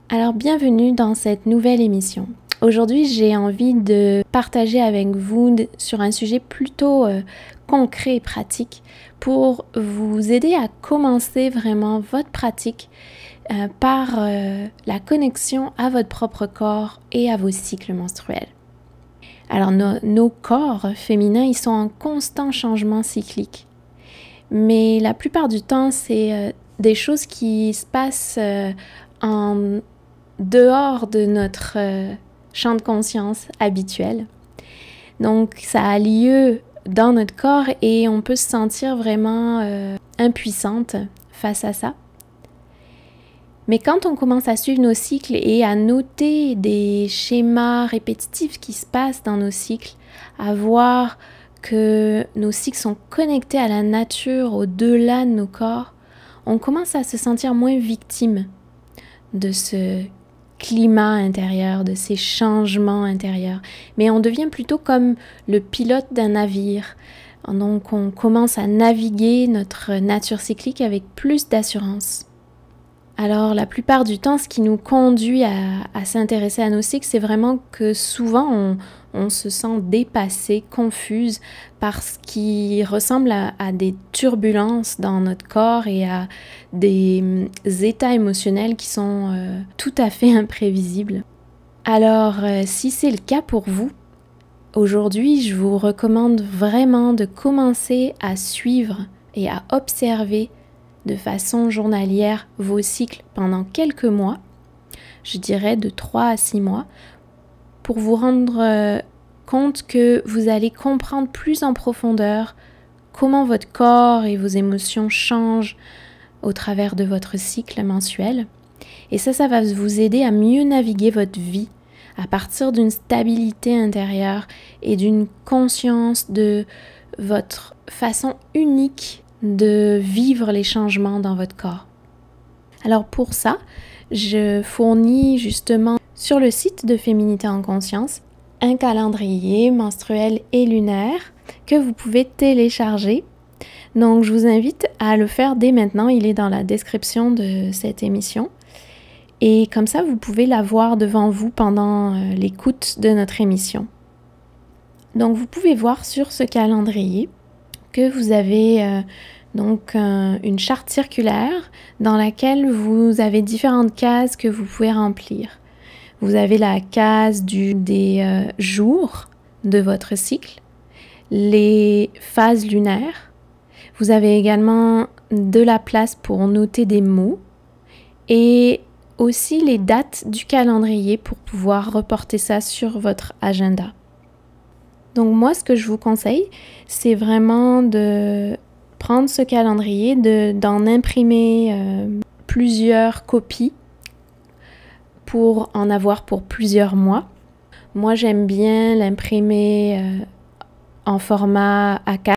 Alors bienvenue dans cette nouvelle émission. Aujourd'hui j'ai envie de partager avec vous sur un sujet plutôt concret et pratique pour vous aider à commencer vraiment votre pratique par la connexion à votre propre corps et à vos cycles menstruels. Alors nos corps féminins ils sont en constant changement cyclique, mais la plupart du temps c'est des choses qui se passent en dehors de notre champ de conscience habituel. Donc ça a lieu dans notre corps et on peut se sentir vraiment impuissante face à ça. Mais quand on commence à suivre nos cycles et à noter des schémas répétitifs qui se passent dans nos cycles, à voir que nos cycles sont connectés à la nature au-delà de nos corps, on commence à se sentir moins victime de ce climat intérieur, de ces changements intérieurs. Mais on devient plutôt comme le pilote d'un navire. Donc on commence à naviguer notre nature cyclique avec plus d'assurance. Alors la plupart du temps, ce qui nous conduit à s'intéresser à nos cycles, c'est vraiment que souvent on se sent dépassé, confuse par ce qui ressemble à des turbulences dans notre corps et à des états émotionnels qui sont tout à fait imprévisibles. Alors si c'est le cas pour vous, aujourd'hui je vous recommande vraiment de commencer à suivre et à observer de façon journalière vos cycles pendant quelques mois, je dirais de 3 à 6 mois, pour vous rendre compte que vous allez comprendre plus en profondeur comment votre corps et vos émotions changent au travers de votre cycle mensuel. Et ça va vous aider à mieux naviguer votre vie à partir d'une stabilité intérieure et d'une conscience de votre façon unique de vivre les changements dans votre corps. Alors pour ça, je fournis justement sur le site de Féminité en Conscience un calendrier menstruel et lunaire que vous pouvez télécharger. Donc je vous invite à le faire dès maintenant, il est dans la description de cette émission. Et comme ça, vous pouvez l'avoir devant vous pendant l'écoute de notre émission. Donc vous pouvez voir sur ce calendrier que vous avez une charte circulaire dans laquelle vous avez différentes cases que vous pouvez remplir. Vous avez la case des jours de votre cycle, les phases lunaires. Vous avez également de la place pour noter des mots et aussi les dates du calendrier pour pouvoir reporter ça sur votre agenda. Donc moi, ce que je vous conseille, c'est vraiment de prendre ce calendrier, d'en imprimer plusieurs copies pour en avoir pour plusieurs mois. Moi, j'aime bien l'imprimer en format A4